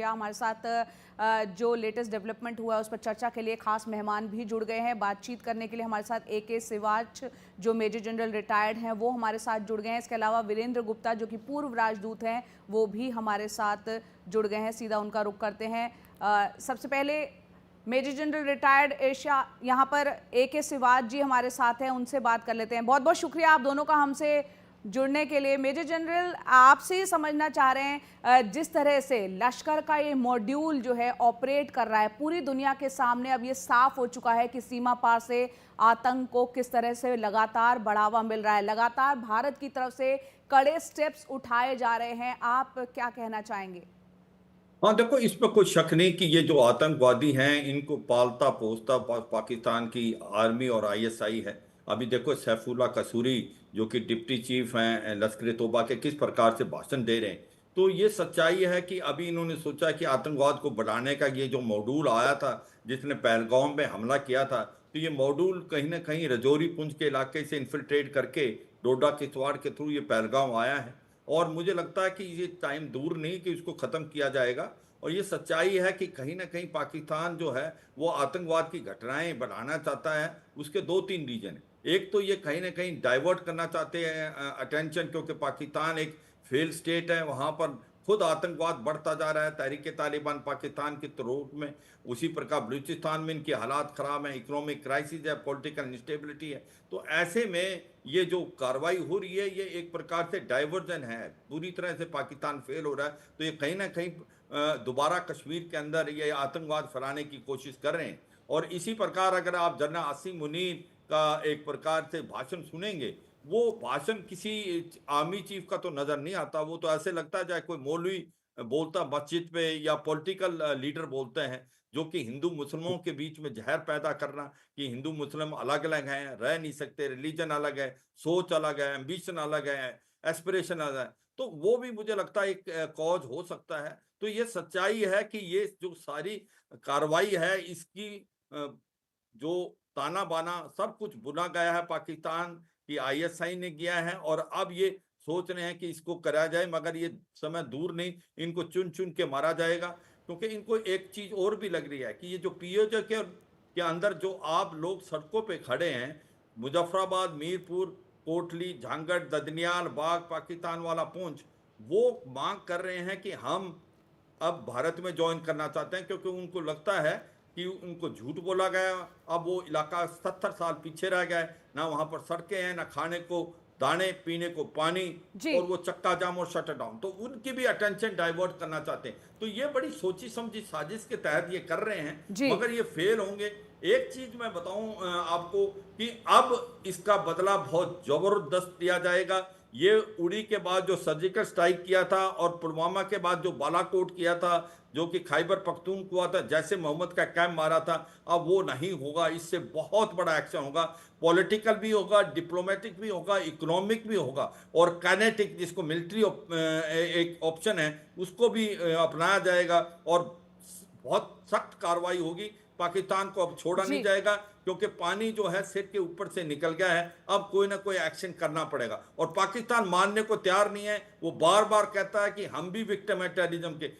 हमारे साथ जो लेटेस्ट डेवलपमेंट हुआ है उस पर चर्चा के लिए खास मेहमान भी जुड़ गए हैं। बातचीत करने के लिए हमारे साथ AK सिवाच जो मेजर जनरल रिटायर्ड हैं वो हमारे साथ जुड़ गए हैं। इसके अलावा वीरेंद्र गुप्ता जो कि पूर्व राजदूत हैं वो भी हमारे साथ जुड़ गए हैं। सीधा उनका रुख करते हैं। सबसे पहले मेजर जनरल रिटायर्ड एशिया यहाँ पर AK सिवाच जी हमारे साथ हैं, उनसे बात कर लेते हैं। बहुत बहुत शुक्रिया आप दोनों का हमसे जुड़ने के लिए। मेजर जनरल, आपसे ही समझना चाह रहे हैं, जिस तरह से लश्कर का ये मॉड्यूल जो है ऑपरेट कर रहा है पूरी दुनिया के सामने, अब ये साफ हो चुका है कि सीमा पार से आतंक को किस तरह से लगातार बढ़ावा मिल रहा है, लगातार भारत की तरफ से कड़े स्टेप्स उठाए जा रहे हैं। आप क्या कहना चाहेंगे? हाँ, देखो, इस पर कोई शक नहीं कि ये जो आतंकवादी हैं इनको पालता पोसता पाकिस्तान की आर्मी और ISI है। अभी देखो, सैफुल्ला कसूरी जो कि डिप्टी चीफ हैं लश्कर तोबा के, किस प्रकार से भाषण दे रहे हैं। तो ये सच्चाई है कि अभी इन्होंने सोचा कि आतंकवाद को बढ़ाने का ये जो मॉड्यूल आया था जिसने पहलगाम में हमला किया था, तो ये मॉड्यूल कहीं ना कहीं रजौरी पुंछ के इलाके से इन्फिल्ट्रेट करके डोडा किश्तवाड़ के थ्रू ये पहलगाम आया है। और मुझे लगता है कि ये टाइम दूर नहीं कि इसको ख़त्म किया जाएगा। और ये सच्चाई है कि कहीं ना कहीं पाकिस्तान जो है वो आतंकवाद की घटनाएं बढ़ाना चाहता है। उसके दो तीन रीजन है। एक तो ये कहीं ना कहीं डाइवर्ट करना चाहते हैं अटेंशन, क्योंकि पाकिस्तान एक फेल स्टेट है, वहाँ पर खुद आतंकवाद बढ़ता जा रहा है तहरीक तालिबान पाकिस्तान के थ्रोट में। उसी प्रकार बलूचिस्तान में इनके हालात ख़राब हैं, इकोनॉमिक क्राइसिस है, पॉलिटिकल इंस्टेबिलिटी है। तो ऐसे में ये जो कार्रवाई हो रही है ये एक प्रकार से डाइवर्जन है, पूरी तरह से पाकिस्तान फेल हो रहा है। तो ये कहीं ना कहीं दोबारा कश्मीर के अंदर ये आतंकवाद फैलाने की कोशिश कर रहे हैं। और इसी प्रकार अगर आप जनरल आसिम मुनीर का एक प्रकार से भाषण सुनेंगे, वो भाषण किसी आर्मी चीफ का तो नजर नहीं आता। वो तो ऐसे लगता है चाहे कोई मौलवी बोलता मस्जिद पे या पॉलिटिकल लीडर बोलते हैं, जो कि हिंदू मुसलमानों के बीच में जहर पैदा करना कि हिंदू मुस्लिम अलग अलग हैं, रह नहीं सकते, रिलीजन अलग है, सोच अलग है, एम्बिशन अलग है, एस्पिरेशन अलग है। तो वो भी मुझे लगता है एक कॉज हो सकता है। तो ये सच्चाई है कि ये जो सारी कार्रवाई है इसकी जो ताना बाना सब कुछ बुना गया है पाकिस्तान की ISI ने किया है। और अब ये सोच रहे हैं कि इसको करा जाए, मगर ये समय दूर नहीं, इनको चुन चुन के मारा जाएगा। क्योंकि इनको एक चीज और भी लग रही है कि ये जो POJ के अंदर जो आप लोग सड़कों पे खड़े हैं, मुजफ्फराबाद, मीरपुर, कोटली, झांगड़, ददनियाल, बाग, पाकिस्तान वाला पूंछ, वो मांग कर रहे हैं कि हम अब भारत में ज्वाइन करना चाहते हैं, क्योंकि उनको लगता है कि उनको झूठ बोला गया। अब वो इलाका 70 साल पीछे रह गया है, ना वहां पर सड़कें हैं, ना खाने को दाने, पीने को पानी, जी और वो चक्का जाम और शट डाउन। तो उनकी भी अटेंशन डाइवर्ट करना चाहते हैं। तो ये बड़ी सोची समझी साजिश के तहत ये कर रहे हैं, जी मगर ये फेल होंगे। एक चीज मैं बताऊं आपको कि अब इसका बदला बहुत जबरदस्त लिया जाएगा। ये उड़ी के बाद जो सर्जिकल स्ट्राइक किया था और पुलवामा के बाद जो बालाकोट किया था, जो कि खैबर पख्तूनख्वा था, जैसे मोहम्मद का कैंप मारा था, अब वो नहीं होगा। इससे बहुत बड़ा एक्शन होगा, पॉलिटिकल भी होगा, डिप्लोमेटिक भी होगा, इकोनॉमिक भी होगा, और काइनेटिक जिसको मिलिट्री एक ऑप्शन है उसको भी अपनाया जाएगा। और बहुत सख्त कार्रवाई होगी। पाकिस्तान को अब छोड़ा नहीं जी जाएगा, क्योंकि पानी जो है सिर के ऊपर से निकल गया है। अब कोई ना कोई एक्शन करना पड़ेगा, और पाकिस्तान मानने को तैयार नहीं है। वो बार बार कहता है कि हम भी विक्टिम है टेररिज्म के।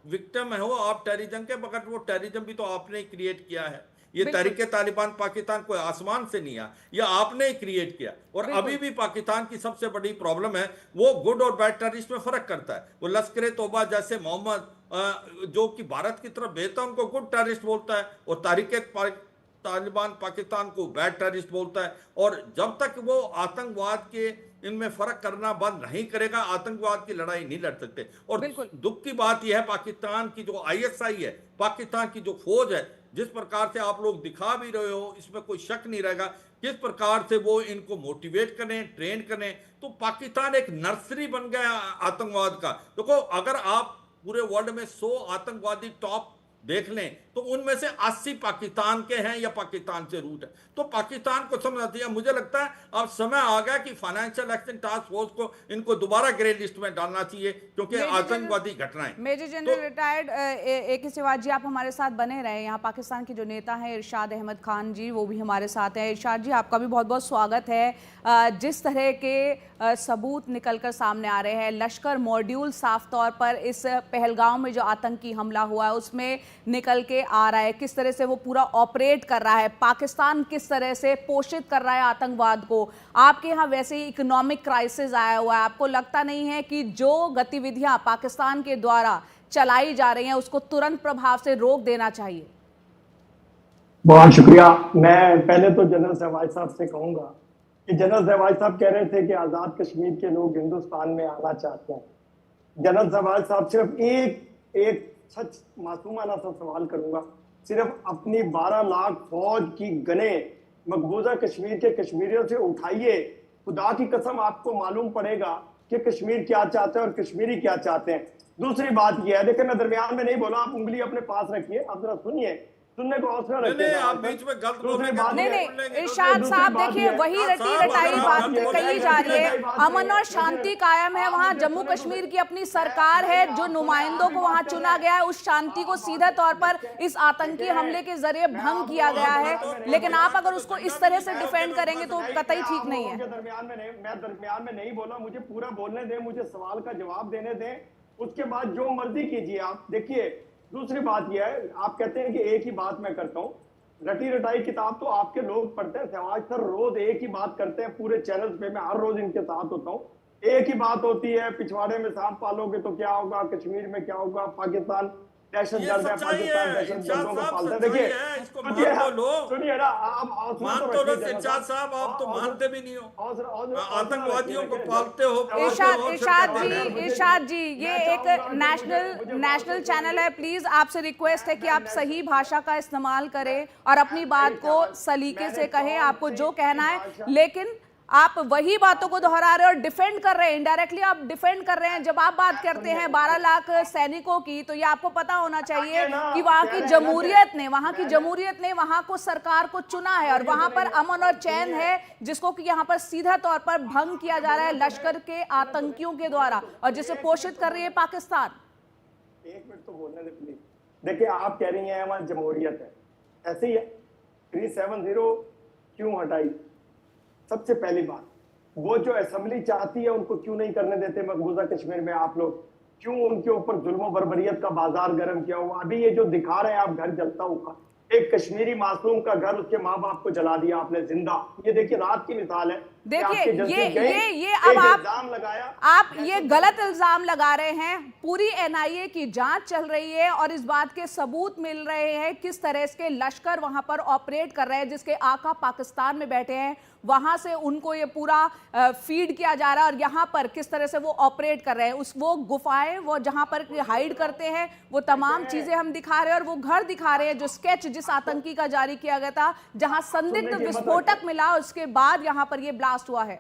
विक्टिम है हो आप टेररिज्म के, मगर वो टेररिज्म भी तो आपने ही क्रिएट किया है। ये बिल्कुल तहरीके तालिबान पाकिस्तान कोई आसमान से नहीं आया, ये आपने ही क्रिएट किया। और अभी बिल्कुल भी पाकिस्तान की सबसे बड़ी प्रॉब्लम है, वो गुड और बैड टेररिस्ट में फर्क करता है। वो लश्कर तोबा जैसे मोहम्मद जो कि भारत की तरफ भेजता है उनको गुड टेररिस्ट बोलता है, और तहरीके तालिबान पाकिस्तान को बैड टेररिस्ट बोलता है। और जब तक वो आतंकवाद के इनमें फर्क करना बंद नहीं करेगा, आतंकवाद की लड़ाई नहीं लड़ सकते। और बिल्कुल दुख की बात यह है, पाकिस्तान की जो ISI है, पाकिस्तान की जो फौज है, जिस प्रकार से आप लोग दिखा भी रहे हो, इसमें कोई शक नहीं रहेगा, किस प्रकार से वो इनको मोटिवेट करें, ट्रेन करें। तो पाकिस्तान एक नर्सरी बन गया आतंकवाद का। देखो, अगर आप पूरे वर्ल्ड में 100 आतंकवादी टॉप देख लें, तो उनमें से 80 पाकिस्तान के हैं या पाकिस्तान से रूट है। तो पाकिस्तान को समझना चाहिए। मुझे लगता है अब समय आ गया कि फाइनेंशियल एक्शन टास्क फोर्स को इनको दोबारा ग्रे लिस्ट में डालना चाहिए, क्योंकि आतंकवादी घटनाएं। मेजर तो जनरल रिटायर्ड AK सिवाच जी, आप हमारे साथ बने रहे। यहाँ पाकिस्तान के जो नेता हैं इरशाद अहमद खान जी, वो भी हमारे साथ हैं। इरशाद जी, आपका भी बहुत बहुत स्वागत है। जिस तरह के सबूत निकलकर सामने आ रहे हैं। लश्कर मॉड्यूल साफ तौर पर इस पहलगाम में जो आतंकी हमला हुआ है उसमें निकल के आ रहा है, किस तरह से वो पूरा ऑपरेट कर रहा है, पाकिस्तान किस तरह से पोषित कर रहा है आतंकवाद को। आपके यहाँ वैसे ही इकोनॉमिक क्राइसिस आया हुआ है, आपको लगता नहीं है कि जो गतिविधियां पाकिस्तान के द्वारा चलाई जा रही हैं उसको तुरंत प्रभाव से रोक देना चाहिए? बहुत शुक्रिया। मैं पहले तो जनरल शहबाज साहब से कहूंगा कि जनरल शहबाज साहब कह रहे थे कि आजाद कश्मीर के लोग हिंदुस्तान में आना चाहते हैं। जनरल शहबाज साहब सिर्फ एक सच मासूमाना सा सवाल करूंगा, सिर्फ अपनी 12 लाख फौज की गने मकबूजा कश्मीर के कश्मीरियों से उठाइए, खुदा की कसम आपको मालूम पड़ेगा कि कश्मीर क्या चाहते हैं और कश्मीरी क्या चाहते हैं। दूसरी बात यह है, देखिए मैं दरमियान में नहीं बोला, आप उंगली अपने पास रखिए, आप जरा सुनिए, सुनने को हौसला रखिए। आप बीच में गलत बोल रहे हैं। नहीं, इरशाद साहब देखिए वही रटी रटाई बात कही जा रही है। अमन और शांति कायम है वहां, जम्मू कश्मीर की अपनी सरकार है, जो नुमाइंदों को वहां चुना गया है, उस शांति को सीधे तौर पर इस आतंकी हमले के जरिए भंग किया गया है। लेकिन आप अगर उसको इस तरह से डिफेंड करेंगे तो कतई ठीक नहीं है। मैं दरमियान में नहीं बोला, मुझे पूरा बोलने दें, मुझे सवाल का जवाब देने दें, उसके बाद जो मर्जी कीजिए आप। देखिए दूसरी बात यह है, आप कहते हैं कि एक ही बात मैं करता हूं, रटी रटाई किताब तो आपके लोग पढ़ते हैं। शहबाज सर रोज एक ही बात करते हैं पूरे चैनल पे, मैं हर रोज इनके साथ होता हूं। एक ही बात होती है, पिछवाड़े में सांप पालोगे तो क्या होगा, कश्मीर में क्या होगा, पाकिस्तान दहशतगर्द है, पाकिस्तान दहशतगर्दों को पालता है। देखिए सुनिए ना, आप मान तो लो इरशाद साहब, आप तो मानते भी नहीं हो, आतंकवादियों को पालते हो। इरशाद जी ये एक नेशनल चैनल है, प्लीज आपसे रिक्वेस्ट है कि आप सही भाषा का इस्तेमाल करें और अपनी बात को सलीके से कहें, आपको जो कहना है। लेकिन आप वही बातों को दोहरा रहे हैं और डिफेंड कर रहे हैं, इनडायरेक्टली आप डिफेंड कर रहे हैं। जब आप बात करते हैं 12 लाख सैनिकों की, तो ये आपको पता होना चाहिए कि वहां की जमहूरियत ने वहां को सरकार को चुना है और वहां पर अमन और चैन है, जिसको कि यहाँ पर सीधा तौर पर भंग किया जा रहा है लश्कर के आतंकियों के द्वारा, और जिसे पोषित कर रही है पाकिस्तान। एक मिनट तो बोलने दे प्लीज। देखिए आप कह रही हैं वहां जमहूरियत है, ऐसे ही है। 370 क्यों हटाई? सबसे पहली बात, वो जो असेंबली चाहती है उनको क्यों नहीं करने देते मकबूजा कश्मीर में आप लोग? क्यों उनके ऊपर जुल्म बर्बरियत का बाजार गर्म किया हुआ? अभी ये जो दिखा रहे हैं आप घर जलता हुआ, एक कश्मीरी मासूम का घर उसके माँ बाप को जला दिया आपने जिंदा। ये देखिए रात की मिसाल है। देखिए ये अब आप ये गलत इल्जाम लगा रहे हैं। पूरी एनआईए की जांच चल रही है और इस बात के सबूत मिल रहे हैं किस तरह से लश्कर वहां पर ऑपरेट कर रहे हैं, जिसके आका पाकिस्तान में बैठे हैं, वहां से उनको ये पूरा फीड किया जा रहा है और यहाँ पर किस तरह से वो ऑपरेट कर रहे हैं। वो गुफाएं, वो जहां पर हाइड करते हैं, वो तमाम चीजें हम दिखा रहे हैं और वो घर दिखा रहे हैं जो स्केच जिस आतंकी का जारी किया गया था, जहां संदिग्ध विस्फोटक मिला, उसके बाद यहाँ पर ये ब्लास्ट हुआ है।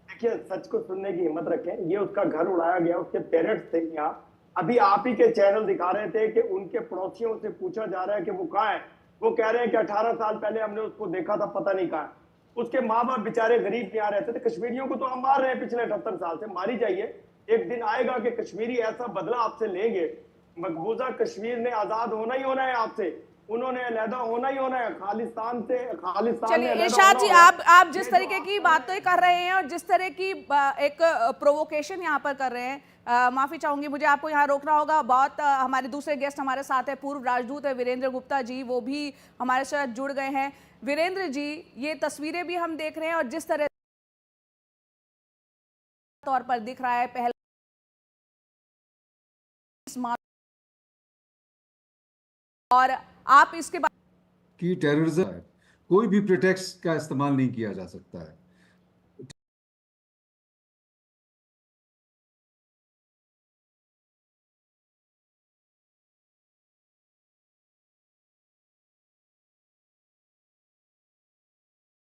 देखिए सच को सुनने की हिम्मत रखें, ये उसका घर उड़ाया गया, उसके पेरेंट्स थे यहाँ। अभी आप ही के चैनल दिखा रहे थे कि उनके पड़ोसियों से पूछा जा रहा है कि वो कहाँ है, वो कह रहे हैं कि 18 साल पहले हमने उसको देखा था, पता नहीं कहाँ है। उसके माँ बाप बेचारे गरीब यहाँ रहते थे। कश्मीरियों को तो हम मार रहे हैं पिछले 78 साल से, मारी जाइए। एक दिन आएगा कि कश्मीरी ऐसा बदला आपसे लेंगे। मकबूजा कश्मीर ने आजाद होना ही होना है आपसे, उन्होंने अलहदा होना ही होना है खालिस्तान से। चलिए इरशाद जी, आप जिस तरीके की बातें कर रहे हैं और जिस तरह की एक प्रोवोकेशन यहाँ पर कर रहे हैं, माफी चाहूंगी, मुझे आपको यहाँ रोकना होगा। बहुत हमारे दूसरे गेस्ट हमारे साथ है, पूर्व राजदूत है वीरेंद्र गुप्ता जी, वो भी हमारे साथ जुड़ गए हैं। वीरेंद्र जी, ये तस्वीरें भी हम देख रहे हैं और जिस तरह तौर पर दिख रहा है पहले और आप इसके बाद कि टेररिज्म कोई भी प्रिटेक्स्ट का इस्तेमाल नहीं किया जा सकता है।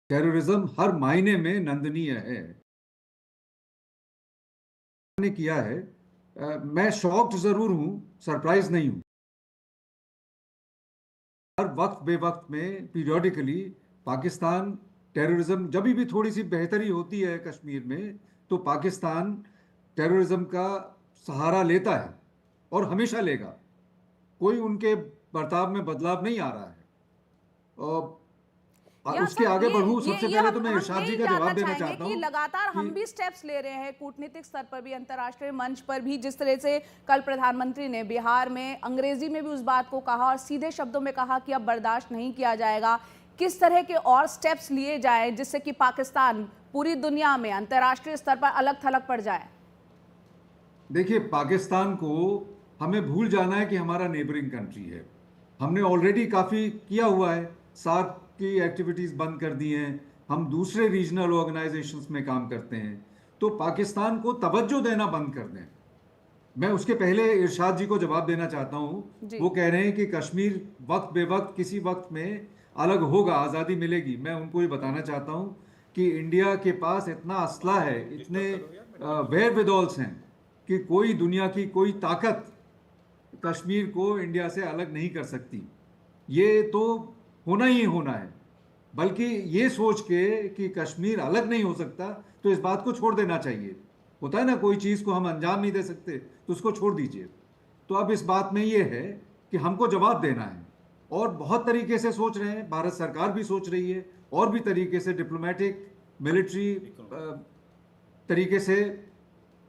टेररिज्म हर मायने में निंदनीय है, ने किया है। मैं शॉक्ड जरूर हूं, सरप्राइज नहीं हूं। हर वक्त बेवक्त में पीरियोडिकली पाकिस्तान टेररिज्म, जब भी थोड़ी सी बेहतरी होती है कश्मीर में, तो पाकिस्तान टेररिज्म का सहारा लेता है और हमेशा लेगा। कोई उनके बर्ताव में बदलाव नहीं आ रहा है। यहाँ उसके सर आगे बढ़ूं, ये सबसे ये पहले हम तो मैं हम इरशाद जी यही का जानना जवाब देना चाहेंगे चाहता कि हूं लगातार हम कि भी स्टेप्स ले रहे हैं कूटनीतिक स्तर पर भी, अंतर्राष्ट्रीय मंच पर भी। जिस तरह से कल प्रधानमंत्री ने बिहार में अंग्रेजी में भी उस बात को कहा और सीधे शब्दों में कहा कि अब बर्दाश्त नहीं किया जाएगा, किस तरह के और स्टेप्स लिए जाए जिससे कि पाकिस्तान पूरी दुनिया में अंतर्राष्ट्रीय स्तर पर अलग थलग पड़ जाए? देखिए, पाकिस्तान को हमें भूल जाना है कि हमारा नेबरिंग कंट्री है। हमने ऑलरेडी काफ़ी किया हुआ है, सार्क की एक्टिविटीज़ बंद कर दी हैं, हम दूसरे रीजनल ऑर्गेनाइजेशंस में काम करते हैं, तो पाकिस्तान को तवज्जो देना बंद कर दें। मैं उसके पहले इरशाद जी को जवाब देना चाहता हूँ। जी। वो कह रहे हैं कि कश्मीर वक्त बेवक्त किसी वक्त में अलग होगा, आज़ादी मिलेगी। मैं उनको ये बताना चाहता हूँ कि इंडिया के पास इतना असला है, इतने वेयर विदॉल्स हैं कि कोई दुनिया की कोई ताकत कश्मीर को इंडिया से अलग नहीं कर सकती। ये तो होना ही होना है। बल्कि ये सोच के कि कश्मीर अलग नहीं हो सकता, तो इस बात को छोड़ देना चाहिए। होता है ना, कोई चीज़ को हम अंजाम नहीं दे सकते तो उसको छोड़ दीजिए। तो अब इस बात में ये है कि हमको जवाब देना है, और बहुत तरीके से सोच रहे हैं, भारत सरकार भी सोच रही है, और भी तरीके से डिप्लोमेटिक मिलिट्री तरीके से।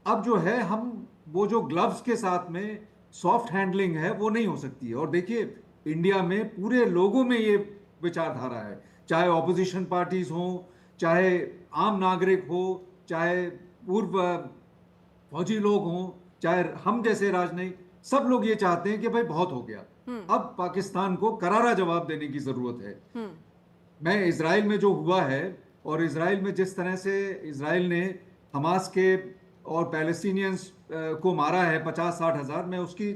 अब जो है, हम वो जो ग्लव्स के साथ में सॉफ्ट हैंडलिंग है वो नहीं हो सकती है। और देखिए, इंडिया में पूरे लोगों में ये विचारधारा है, चाहे ऑपोजिशन पार्टीज हों, चाहे आम नागरिक हो, चाहे पूर्व फौजी लोग हों, चाहे हम जैसे राजनयिक, सब लोग ये चाहते हैं कि भाई बहुत हो गया, अब पाकिस्तान को करारा जवाब देने की जरूरत है। मैं इजराइल में जो हुआ है, और इजराइल में जिस तरह से इजराइल ने हमास के और पैलेस्टीनियंस को मारा है 50-60 हज़ार, मैं उसकी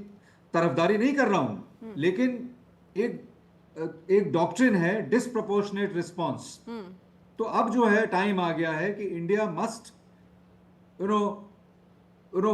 तरफदारी नहीं कर रहा हूं, लेकिन एक डॉक्ट्रिन है डिस्प्रपोर्शनेट रिस्पॉन्स। तो अब जो है, टाइम आ गया है कि India must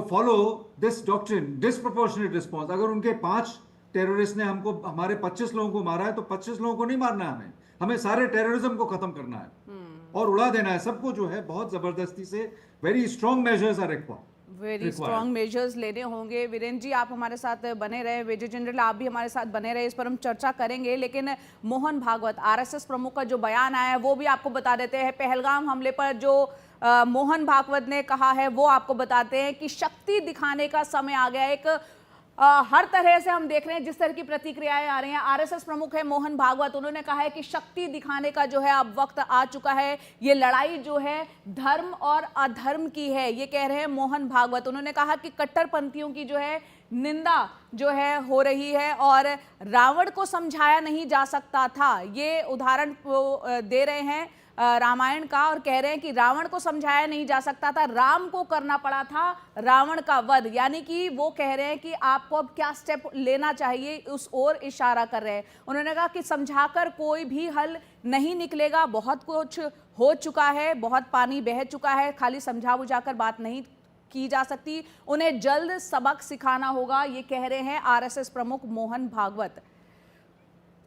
follow this doctrine, disproportionate response. अगर उनके 5 टेररिस्ट ने हमारे 25 लोगों को मारा है, तो 25 लोगों को नहीं मारना है, हमें सारे टेररिज्म को खत्म करना है और उड़ा देना है सबको। जो है, बहुत जबरदस्ती से very strong measures are required, very strong measures लेने होंगे। वीरेंद्र जी, आप हमारे साथ बने रहे, मेजर जनरल आप भी हमारे साथ बने रहे, इस पर हम चर्चा करेंगे। लेकिन मोहन भागवत, आरएसएस प्रमुख का जो बयान आया है वो भी आपको बता देते हैं। पहलगाम हमले पर जो मोहन भागवत ने कहा है वो आपको बताते हैं कि शक्ति दिखाने का समय आ गया। एक हर तरह से हम देख रहे हैं जिस तरह की प्रतिक्रियाएं आ रही हैं। आरएसएस प्रमुख है मोहन भागवत, उन्होंने कहा है कि शक्ति दिखाने का जो है अब वक्त आ चुका है। ये लड़ाई जो है धर्म और अधर्म की है, ये कह रहे हैं मोहन भागवत। उन्होंने कहा कि कट्टरपंथियों की जो है निंदा जो है हो रही है और रावण को समझाया नहीं जा सकता था। ये उदाहरण दे रहे हैं रामायण का और कह रहे हैं कि रावण को समझाया नहीं जा सकता था, राम को करना पड़ा था रावण का वध। यानी कि वो कह रहे हैं कि आपको अब क्या स्टेप लेना चाहिए, उस ओर इशारा कर रहे हैं। उन्होंने कहा कि समझाकर कोई भी हल नहीं निकलेगा, बहुत कुछ हो चुका है, बहुत पानी बह चुका है, खाली समझा बुझाकर बात नहीं की जा सकती, उन्हें जल्द सबक सिखाना होगा, ये कह रहे हैं आरएसएस प्रमुख मोहन भागवत।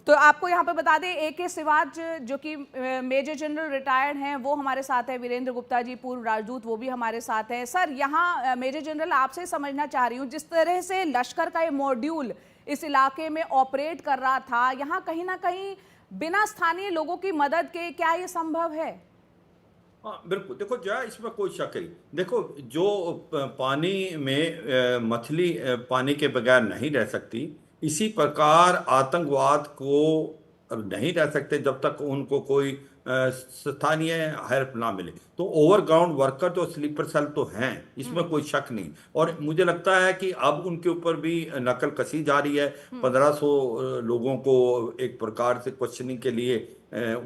तो आपको यहाँ पे बता दें, AK सिवाच जो कि मेजर जनरल रिटायर्ड हैं वो हमारे साथ है, वीरेंद्र गुप्ता जी पूर्व राजदूत वो भी हमारे साथ हैं। सर, यहाँ मेजर जनरल आपसे समझना चाह रही हूँ, जिस तरह से लश्कर का ये मॉड्यूल इस इलाके में ऑपरेट कर रहा था, यहाँ कहीं ना कहीं बिना स्थानीय लोगों की मदद के क्या ये संभव है? हाँ बिल्कुल, देखो जया, इसमें कोई शक नहीं। देखो, जो पानी में मछली पानी के बगैर नहीं रह सकती, इसी प्रकार आतंकवाद को नहीं रह सकते जब तक उनको कोई स्थानीय हेल्प ना मिले। तो ओवरग्राउंड वर्कर तो स्लीपर सेल तो हैं, इसमें कोई शक नहीं। और मुझे लगता है कि अब उनके ऊपर भी नकल कसी जा रही है। 1500 लोगों को एक प्रकार से क्वेश्चनिंग के लिए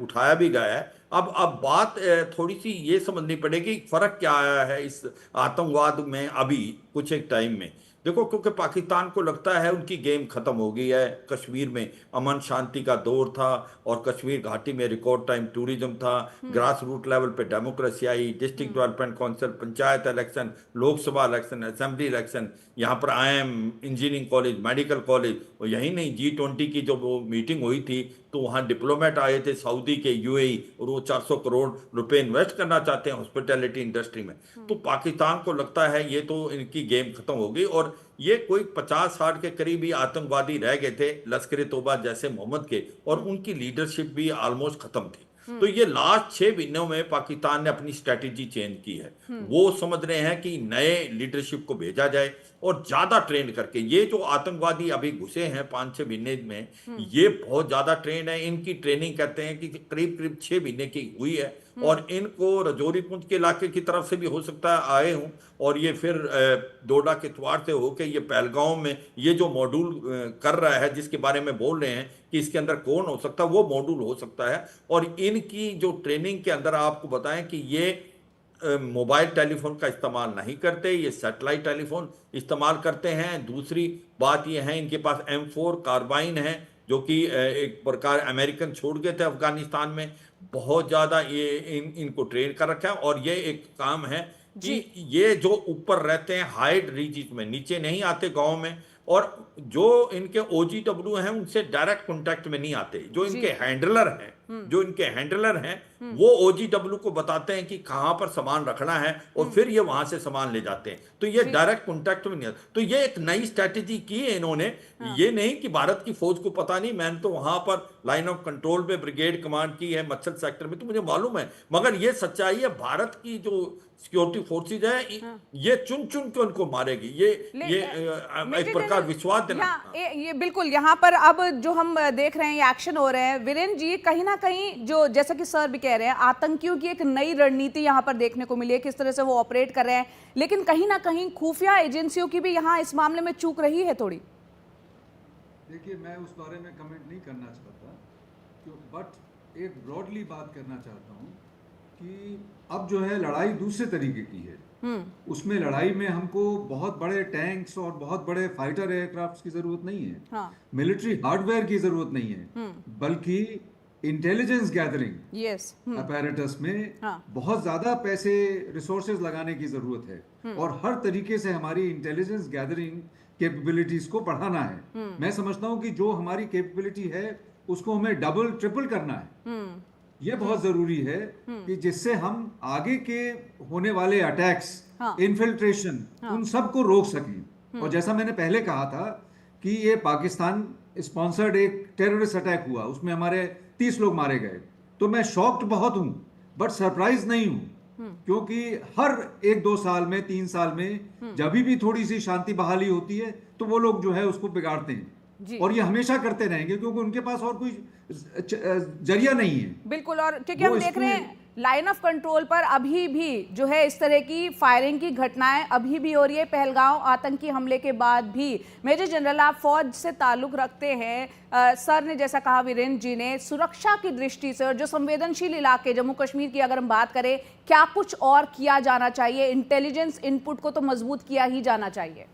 उठाया भी गया है। अब बात थोड़ी सी ये समझनी पड़ेगी फर्क क्या आया है इस आतंकवाद में अभी कुछ एक टाइम में। देखो, क्योंकि पाकिस्तान को लगता है उनकी गेम खत्म हो गई है। कश्मीर में अमन शांति का दौर था और कश्मीर घाटी में रिकॉर्ड टाइम टूरिज्म था, ग्रास रूट लेवल पे डेमोक्रेसी आई, district development council, panchayat election, Lok Sabha election, assembly election, यहाँ पर IIM, engineering college, medical college, और यही नहीं, G20 की जो वो मीटिंग हुई थी तो वहाँ डिप्लोमेट आए थे सऊदी के, UAE, और वो 400 करोड़ रुपए इन्वेस्ट करना चाहते हैं हॉस्पिटैलिटी इंडस्ट्री में। तो पाकिस्तान को लगता है ये तो इनकी गेम खत्म हो गई, और ये कोई 50-60 के करीब ही आतंकवादी रह गए थे लश्कर-ए-तौबा जैसे मोहम्मद के, और उनकी लीडरशिप भी ऑलमोस्ट खत्म थी। तो ये लास्ट 6 महीनों में पाकिस्तान ने अपनी स्ट्रेटेजी चेंज की है। वो समझ रहे हैं कि नए लीडरशिप को भेजा जाए और ज्यादा ट्रेन करके, ये जो आतंकवादी अभी घुसे हैं 5-6 महीने में, ये बहुत ज्यादा ट्रेन है। इनकी ट्रेनिंग कहते हैं कि करीब करीब 6 महीने की हुई है, और इनको रजौरी पुंछ के इलाके की तरफ से भी हो सकता है आए हूं, और ये फिर डोडा के त्वार से होके ये पहलगांव में ये जो मॉड्यूल कर रहा है, जिसके बारे में बोल रहे हैं कि इसके अंदर कौन हो सकता है, वो मॉड्यूल हो सकता है। और इनकी जो ट्रेनिंग के अंदर आपको बताएं कि ये मोबाइल टेलीफोन का इस्तेमाल नहीं करते, ये सैटेलाइट टेलीफोन इस्तेमाल करते हैं। दूसरी बात ये है, इनके पास M4 कार्बाइन है, जो कि एक प्रकार अमेरिकन छोड़ गए थे अफगानिस्तान में। बहुत ज़्यादा ये इनको ट्रेन कर रखा है। और ये एक काम है कि ये जो ऊपर रहते हैं हाइड रीजिस में, नीचे नहीं आते गाँव में, और जो इनके OGW हैं उनसे डायरेक्ट कांटेक्ट में नहीं आते। जो इनके हैंडलर हैं, वो OGW को बताते हैं कि कहां पर सामान रखना है, और फिर ये वहां से सामान ले जाते हैं। तो ये डायरेक्ट कांटेक्ट में नहीं आते। तो ये एक नई स्ट्रेटेजी की है इन्होंने। ये नहीं कि भारत की फौज को पता नहीं, मैंने तो वहां पर लाइन ऑफ कंट्रोल पे ब्रिगेड कमांड की है मत्सल सेक्टर में, तो मुझे मालूम है। मगर ये सच्चाई है, भारत की जो सिक्योरिटी फोर्सेज है, ये चुन चुन के उनको मारेगी। ये एक प्रकार विश्वास देना। ये बिल्कुल यहाँ पर अब जो हम देख रहे हैं ये एक्शन हो रहे हैं, वीरेंद्र जी, कहीं ना कहीं जो जैसा कि सर भी कह रहे हैं, आतंकियों की एक नई रणनीति यहाँ पर देखने को मिली है, किस तरह से वो ऑपरेट कर रहे हैं। लेकिन कहीं ना कहीं खुफिया एजेंसियों की भी यहाँ इस मामले में चूक रही है थोड़ी। देखिए, मैं उस बारे में कमेंट नहीं करना चाहता, बट एक ब्रॉडली बात करना चाहता हूँ कि अब जो है लड़ाई दूसरे तरीके की है। उसमें लड़ाई में हमको बहुत बड़े टैंक्स और बहुत बड़े फाइटर एयरक्राफ्ट की जरूरत नहीं है। हाँ। मिलिट्री हार्डवेयर की जरूरत नहीं है, बल्कि इंटेलिजेंस गैदरिंग अपैरेटस में बहुत ज्यादा पैसे रिसोर्सेज लगाने की जरूरत है, और हर तरीके से हमारी इंटेलिजेंस गैदरिंग कैपेबिलिटीज को बढ़ाना है। मैं समझता हूँ कि जो हमारी कैपेबिलिटी है उसको हमें डबल ट्रिपल करना है। ये बहुत जरूरी है कि जिससे हम आगे के होने वाले अटैक्स, इन्फिल्ट्रेशन, उन सब को रोक सकें। और जैसा मैंने पहले कहा था कि ये पाकिस्तान स्पॉन्सर्ड एक टेररिस्ट अटैक हुआ, उसमें हमारे 30 लोग मारे गए, तो मैं शॉक्ड बहुत हूं, बट सरप्राइज नहीं हूं, क्योंकि हर 1-2 साल में, 3 साल में जब भी थोड़ी सी शांति बहाली होती है तो वो लोग जो है उसको बिगाड़ते हैं, और ये हमेशा करते रहेंगे, क्योंकि उनके पास और कोई जरिया नहीं है। बिल्कुल, और क्योंकि हम देख रहे हैं लाइन ऑफ कंट्रोल पर अभी भी जो है इस तरह की फायरिंग की घटनाएं अभी भी हो रही है। पहलगांव आतंकी हमले के बाद भी। मेजर जनरल, आप फौज से ताल्लुक रखते हैं, सर ने जैसा कहा, वीरेंद्र जी ने, सुरक्षा की दृष्टि से और जो संवेदनशील इलाके जम्मू कश्मीर की अगर हम बात करें, क्या कुछ और किया जाना चाहिए? इंटेलिजेंस इनपुट को तो मजबूत किया ही जाना चाहिए।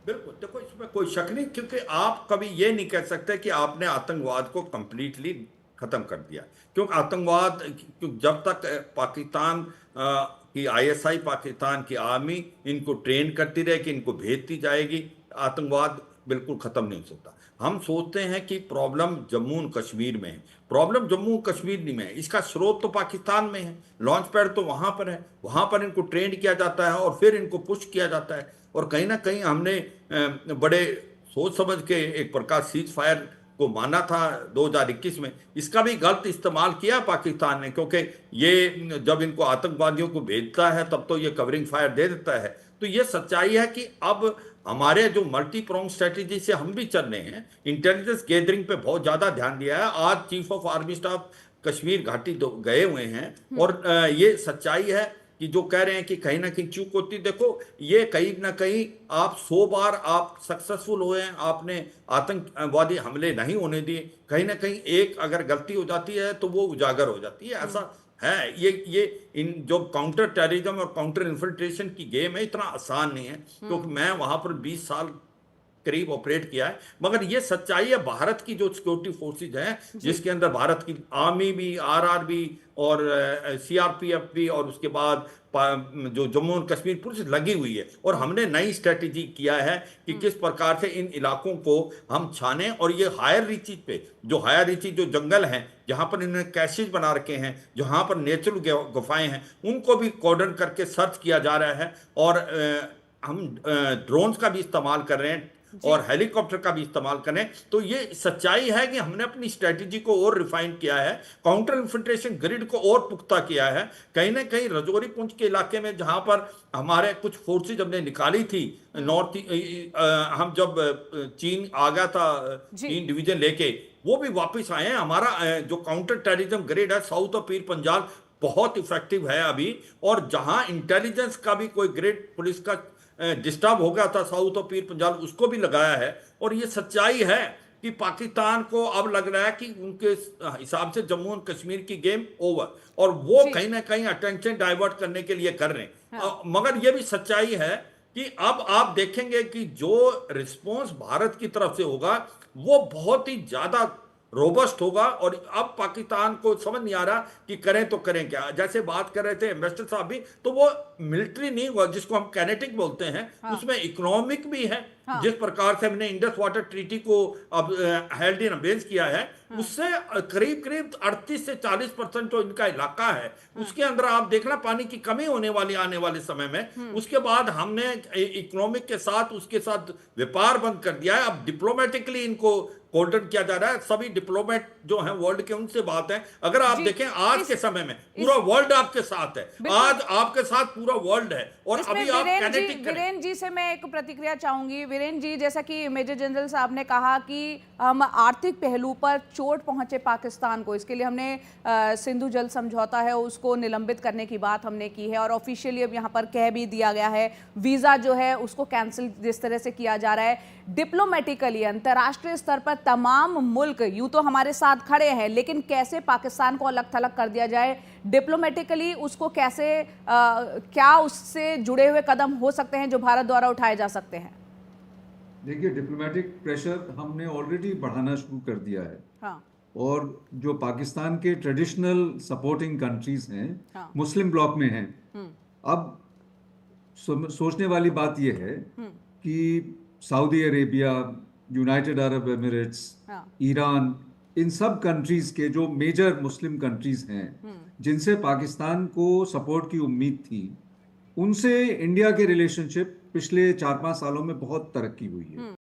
बिल्कुल, देखो इसमें कोई शक नहीं, क्योंकि आप कभी ये नहीं कह सकते कि आपने आतंकवाद को कंप्लीटली खत्म कर दिया, क्योंकि आतंकवाद जब तक पाकिस्तान की ISI, पाकिस्तान की आर्मी इनको ट्रेन करती रहे कि इनको भेजती जाएगी, आतंकवाद बिल्कुल खत्म नहीं हो सकता। हम सोचते हैं कि प्रॉब्लम जम्मू और कश्मीर में है। प्रॉब्लम जम्मू कश्मीर में है, इसका स्रोत तो पाकिस्तान में है, लॉन्च पैड तो वहां पर है, वहां पर इनको ट्रेन किया जाता है और फिर इनको पुश किया जाता है। और कहीं ना कहीं हमने बड़े सोच समझ के एक प्रकार सीज फायर को माना था 2021 में, इसका भी गलत इस्तेमाल किया पाकिस्तान ने, क्योंकि ये जब इनको आतंकवादियों को भेजता है तब तो ये कवरिंग फायर दे देता है। तो ये सच्चाई है कि अब हमारे जो मल्टी प्रोंग स्ट्रेटेजी से हम भी चल रहे हैं, इंटेलिजेंस गैदरिंग पे बहुत ज़्यादा ध्यान दिया है। आज chief of army staff Kashmir घाटी गए हुए हैं, और ये सच्चाई है कि जो कह रहे हैं कि कहीं ना कहीं चूक होती, देखो ये कहीं ना कहीं आप 100 बार आप सक्सेसफुल हुए हैं, आपने आतंकवादी हमले नहीं होने दिए, कहीं ना कहीं एक अगर गलती हो जाती है तो वो उजागर हो जाती है। ऐसा है, ये इन जो काउंटर टेररिज्म और काउंटर इन्फिल्ट्रेशन की गेम है, इतना आसान नहीं है, क्योंकि मैं वहां पर 20 साल करीब ऑपरेट किया है। मगर ये सच्चाई है, भारत की जो सिक्योरिटी फोर्सेज हैं, जिसके अंदर भारत की आर्मी भी, RRB और CRPF भी, और उसके बाद जो जम्मू और कश्मीर पुलिस लगी हुई है, और हमने नई स्ट्रेटेजी किया है कि किस प्रकार से इन इलाकों को हम छाने। और ये हायर रीचेज पे, जो हायर रीचेज जो जंगल हैं, जहाँ पर इन्होंने कैशेज बना रखे हैं, जहाँ पर नेचुरल गुफाएं हैं, उनको भी कॉर्डन करके सर्च किया जा रहा है। और हम ड्रोन्स का भी इस्तेमाल कर रहे हैं, और हेलीकॉप्टर का भी इस्तेमाल करें। तो ये सच्चाई है कि हमने अपनी स्ट्रेटेजी को और रिफाइन किया है, काउंटर इन्फिल्ट्रेशन ग्रिड को और पुख्ता किया है। कहीं ना कहीं रजौरी पुंछ के इलाके में जहां पर हमारे कुछ फोर्सेज हमने निकाली थी नॉर्थ, हम जब चीन आ गया था, चीन डिवीजन लेके, वो भी वापस आए हैं। हमारा जो काउंटर टेररिज्म ग्रेड है साउथ ऑफ पीर पंजाल बहुत इफेक्टिव है अभी। और जहां इंटेलिजेंस का भी कोई ग्रेड पुलिस का डिस्टर्ब हो गया था साउथ ऑफ पीर पंजाल, उसको भी लगाया है। और ये सच्चाई है कि पाकिस्तान को अब लग रहा है कि उनके हिसाब से जम्मू एंड कश्मीर की गेम ओवर, और वो कहीं ना कहीं अटेंशन डाइवर्ट करने के लिए कर रहे हैं। मगर ये भी सच्चाई है कि अब आप देखेंगे कि जो रिस्पॉन्स भारत की तरफ से होगा वो बहुत ही ज्यादा रोबस्ट होगा। और अब पाकिस्तान को समझ नहीं आ रहा कि करें तो करें क्या। जैसे बात कर रहे थे एम्बेसडर साहब भी, तो वो मिलिट्री नहीं हुआ जिसको हम कैनेटिक बोलते हैं, उसमें इकोनॉमिक भी है। जिस प्रकार से हमने इंडस वाटर ट्रीटी को अब हेल्ड इन अबेंस किया है, उससे करीब करीब 38 से 40% जो इनका इलाका है उसके अंदर आप देखना पानी की कमी होने वाली आने वाले समय में। उसके बाद हमने इकोनॉमिक के साथ उसके साथ व्यापार बंद कर दिया है। अब डिप्लोमेटिकली इनको कोर्डन किया जा रहा है। सभी डिप्लोमेट जो हैं वर्ल्ड के, उनसे बात है। अगर आप देखें आज के समय में पूरा वर्ल्ड आपके साथ है, आज आपके साथ पूरा वर्ल्ड है। और अभी आप कैनेटिक करें। वीरेंद्र जी से मैं एक प्रतिक्रिया चाहूंगी। वीरेंद्र जी, जैसा कि मेजर जनरल साहब ने कहा कि हम आर्थिक पहलू पर चोट पहुंचे पाकिस्तान को, इसके लिए हमने सिंधु जल समझौता है उसको निलंबित करने की बात हमने की है और ऑफिशियली अब यहाँ पर कह भी दिया गया है, वीजा जो है उसको कैंसिल जिस तरह से किया जा रहा है। डिप्लोमेटिकली अंतर्राष्ट्रीय स्तर पर तमाम मुल्क यूं तो हमारे साथ खड़े हैं, लेकिन कैसे पाकिस्तान को अलग थलग कर दिया जाए डिप्लोमेटिकली, उसको कैसे क्या उससे जुड़े हुए कदम हो सकते हैं जो भारत द्वारा उठाए जा सकते हैं? देखिए, डिप्लोमेटिक प्रेशर हमने ऑलरेडी बढ़ाना शुरू कर दिया है। हाँ। और जो पाकिस्तान के ट्रेडिशनल सपोर्टिंग कंट्रीज हैं, मुस्लिम ब्लॉक में हैं। अब सोचने वाली बात यह है कि Saudi Arabia, United Arab Emirates, Iran, इन सब कंट्रीज के जो मेजर मुस्लिम कंट्रीज हैं जिनसे पाकिस्तान को सपोर्ट की उम्मीद थी, उनसे इंडिया के रिलेशनशिप पिछले 4-5 सालों में बहुत तरक्की हुई है।